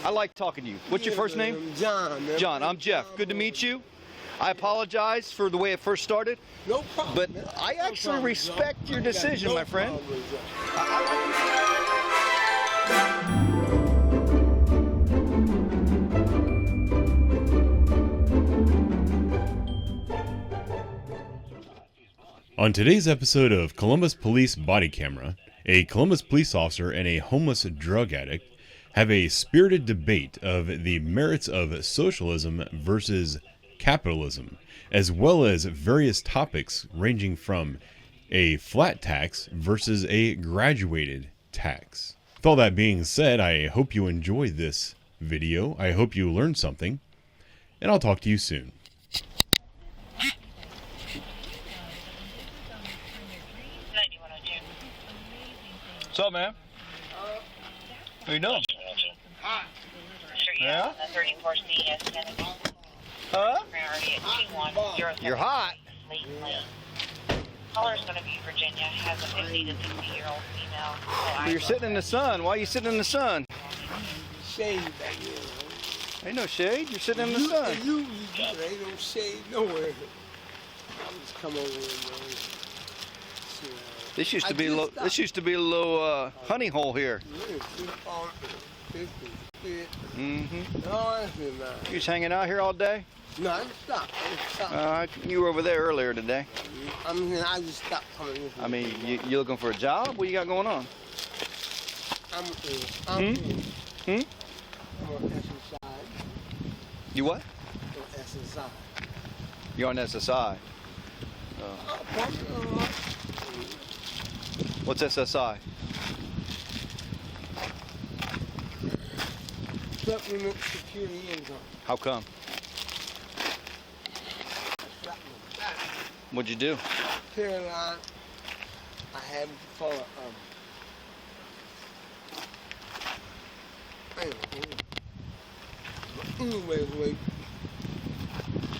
I like talking to you. What's your first name? John. Man. John, I'm Jeff. Good to meet you. I apologize for the way it first started. No problem. But man. I actually respect your decision, my friend. On today's episode of Columbus Police Body Camera, a Columbus police officer and a homeless drug addict have a spirited debate of the merits of socialism versus capitalism, as well as various topics ranging from a flat tax versus a graduated tax. With all that being said, I hope you enjoy this video. I hope you learned something, and I'll talk to you soon. What's up, man? How you doing? Yeah? Huh? You're hot. Caller's going to be Virginia, has a 50 to 60-year-old female. Well, you're sitting in the sun. Why are you sitting in the sun? Shade back here. Ain't no shade. You're sitting in the sun. You ain't no shade nowhere. I'm just come over here, man. This used to be a little. This used to be a little honey hole here. Mm-hmm. You just hanging out here all day? No, I just stopped. You were over there earlier today. I just stopped coming. I mean, you looking for a job? What you got going on? I'm on SSI. You what? On SSI. You're on SSI. What's SSI? Supplement security income. How come? What'd you do? Caroline, I had for anyway,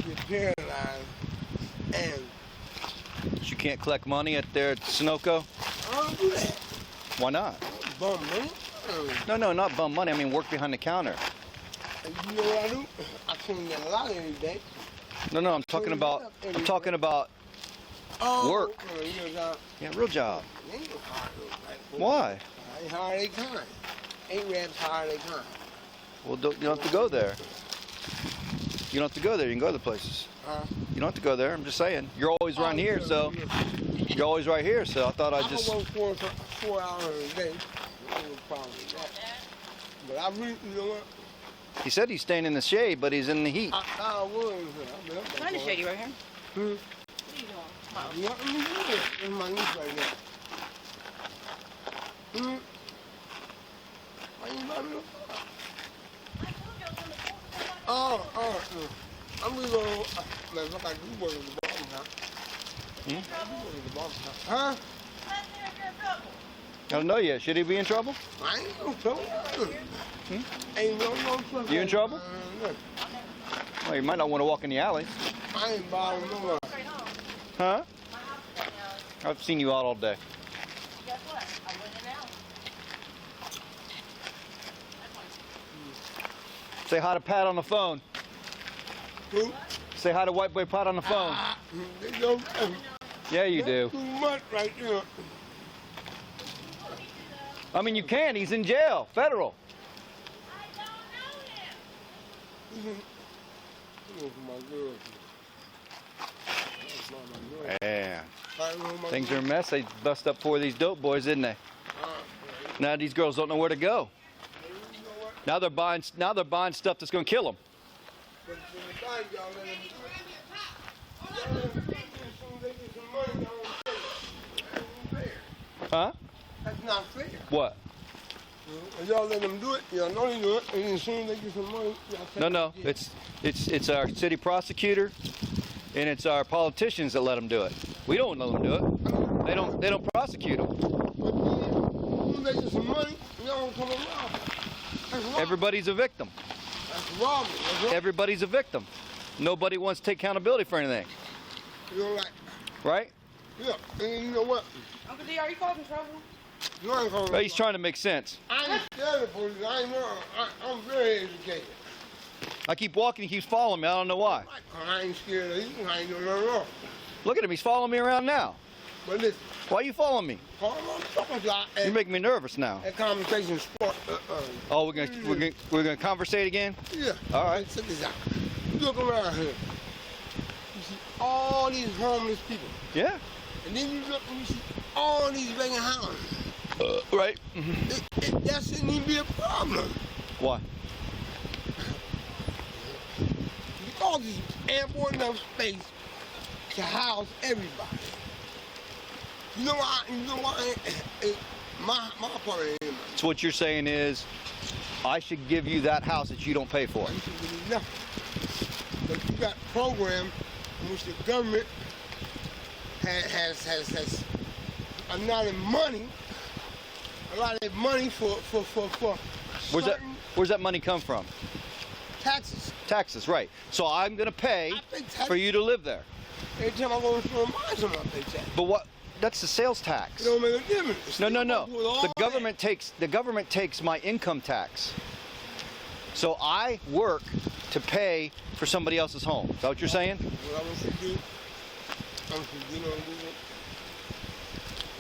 you're paralyzed and You can't collect money at there at Sunoco? I don't do that. Why not? Bum money. No, not bum money. I mean, work behind the counter. And you know what I do? I clean that a lot every day. No, I'm talking about. I'm talking about work. Yeah, real job. Ain't no hard work, right? Why? Ain't hard they kind. Ain't raps hard they kind. Well, you don't have to go there. You don't have to go there. You can go other places. You don't have to go there. I'm just saying. You're always around here, so you're always right here. So I thought I'd just. I work 4 hours a day. No problem with that. But I really, you know what? He said he's staying in the shade, but he's in the heat. I was. Kind of shady right here. What are you doing? Nothing to do. It's my niece right now. Why you buy me the car? I'm gonna go. Man, look like you work at the bottom house. You work at the bottom house. Huh? I don't know yet. Should he be in trouble? I ain't no trouble. Ain't no trouble. You in trouble? Well, you might not want to walk in the alley. I ain't bothering nobody. Huh? I've seen you out all day. Guess what? I went in out. Say hi to Pat on the phone. Who? Say hi to White Boy Pat on the phone. They don't. Yeah, you do. Too much right there. I mean, you can. He's in jail. Federal. Yeah. Things are a mess. They bust up 4 of these dope boys, didn't they? Now these girls don't know where to go. Now they're buying stuff that's going to kill them. Huh? That's not fair. What? Y'all let them do it. Y'all know they do it. And as soon as they get some money, y'all take No. It's our city prosecutor, and it's our politicians that let them do it. We don't let them do it. They don't prosecute them. But then, they get some money, y'all don't come around. That's wrong. Everybody's a victim. That's wrong. Everybody's a victim. Nobody wants to take accountability for anything. You know, like, Right? yeah. And you know what? Uncle D, are you causing trouble? You ain't gonna. But he's trying to make sense. I ain't scared of police. I ain't know. I'm very educated. I keep walking, he keeps following me. I don't know why. I ain't scared of you. I ain't doing nothing wrong. Look at him, he's following me around now. But listen, Why are you following me? I'm talking to You're making me nervous now. that conversation sport. Oh, we're gonna conversate again? Yeah. All right. Check this out. You look around here. You see all these homeless people. Yeah. And then you look and you see all these vacant houses. Right. That shouldn't even be a problem. Why? Because there's ample enough space to house everybody. You know why? My apartment ain't So what you're saying is, I should give you that house that you don't pay for. You should really nothing. But you got programs in which the government has a lot of money for Where's that money come from? taxes. Taxes, right. So I'm gonna pay I pay taxes. for you to live there. Every time I go to store, I pay taxes. But what? That's the sales tax. It don't make a difference. It's No. still goes with all The government takes my income tax. So I work to pay for somebody else's home. Is that what you're saying? What I want you to do, I want you to get on Google.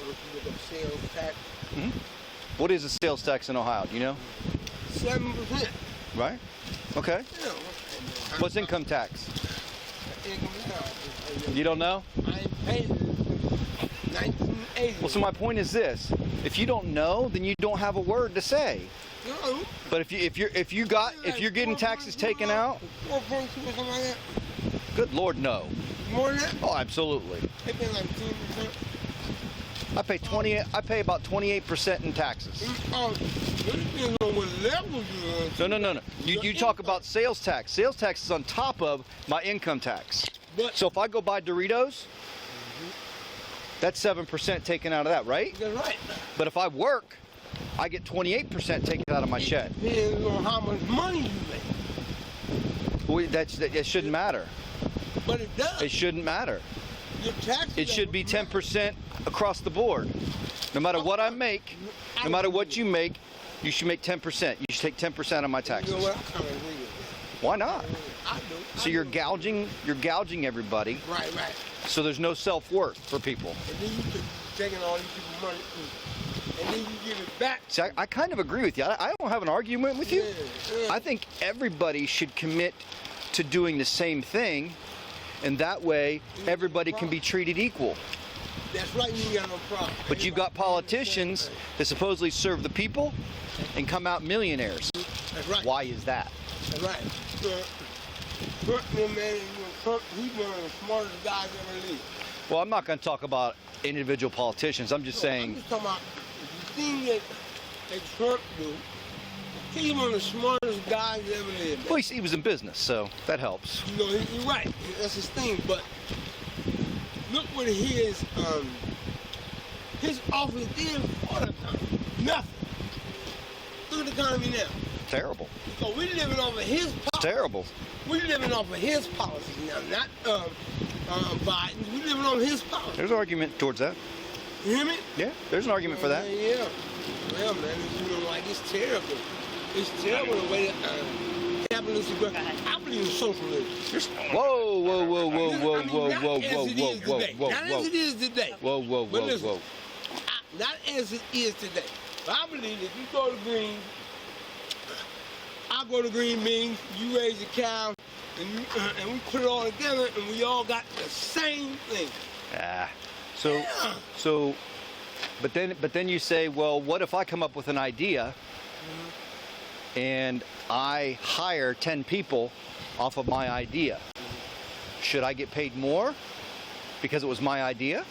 I want you to look up sales tax. What is the sales tax in Ohio? Do you know? 7%. Right? Okay. You know, What's income tax? income tax? You don't know? I ain't paid it since 1980. Well, so my point is this: if you don't know, then you don't have a word to say. No. But if you're getting taxes taken out, 4.2 or something like that. good Lord, no. More than that? Oh, absolutely. They pay like 10%. I pay about 28% in taxes. It depends on what level you're on. No. You talk about sales tax. Sales tax is on top of my income tax. But So if I go buy Doritos, that's 7% taken out of that, right? that's right. But if I work, I get 28% taken out of my check. It depends on how much money you make. That shouldn't matter. But it does. It shouldn't matter. Your taxes It should be don't matter. 10% across the board. No matter what I make, no matter what you make, you should make 10%. You should take 10% of my You taxes. know what? I kind of agree with Why not? that. I do. So you're gouging everybody. Right. So there's no self-worth for people. And then you could taking all these people's money and then you give it back. See, I kind of agree with you. I don't have an argument with you. Yeah. I think everybody should commit to doing the same thing, and that way everybody can be treated equal. That's right, you ain't got no problem. But you've got politicians that supposedly serve the people and come out millionaires. That's right. Why is that? That's right. Trump, man, Trump, he's one of the smartest guys ever lived. Well, I'm not going to talk about individual politicians. I'm just I'm saying, just talking about the thing that Trump do. He's one of the smartest guys that ever lived. well, he was in business, so that helps. You know, you're right. That's his thing. But look what his office did for the country. Nothing. Look at the economy now. Terrible. So we're living off of his It's policy. terrible. We're living off of his policies now, not Biden's. We're living off his policy. There's an argument towards that. You hear me? Yeah, there's an argument for that. Yeah. Well, man, you know, like it's terrible. It's terrible the way that capitalism works. I believe in socialism. Whoa. Not as it is today. But listen, not as it is today. But I believe if you go to Green, I go to Green Beans, you raise a cow, and we put it all together, and we all got the same thing. But then you say, well, what if I come up with an idea and I hire 10 people off of my idea? Should I get paid more because it was my idea?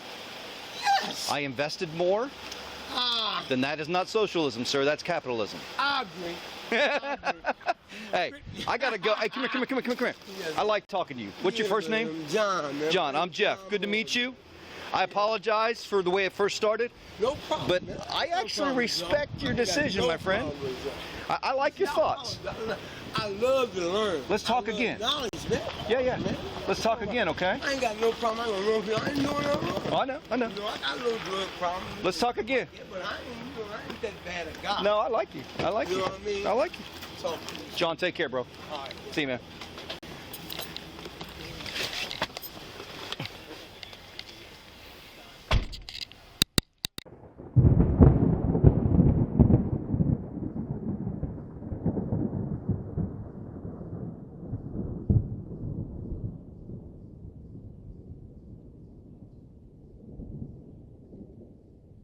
Yes. I invested more? Then that is not socialism, sir. That's capitalism. I agree. Hey, I gotta go. Hey, come here. I like talking to you. What's your first name? John. Man. John. I'm Jeff. Good to meet you. I apologize for the way it first started, No problem. but man. I No actually problem, respect John. your I got decision, no my friend. problem with that. I like your thoughts. I love to learn. Let's talk I love again. Knowledge, man. Yeah. Man. Let's talk again, okay? I ain't got no problem. I ain't gonna run for you. I ain't doing nothing wrong. I know. You know, I got a little drug problem. Let's talk again. Yeah, but I ain't that bad a guy. No, I like you. You know what I mean? I like you. talk to you. John, take care, bro. All right. See you, man.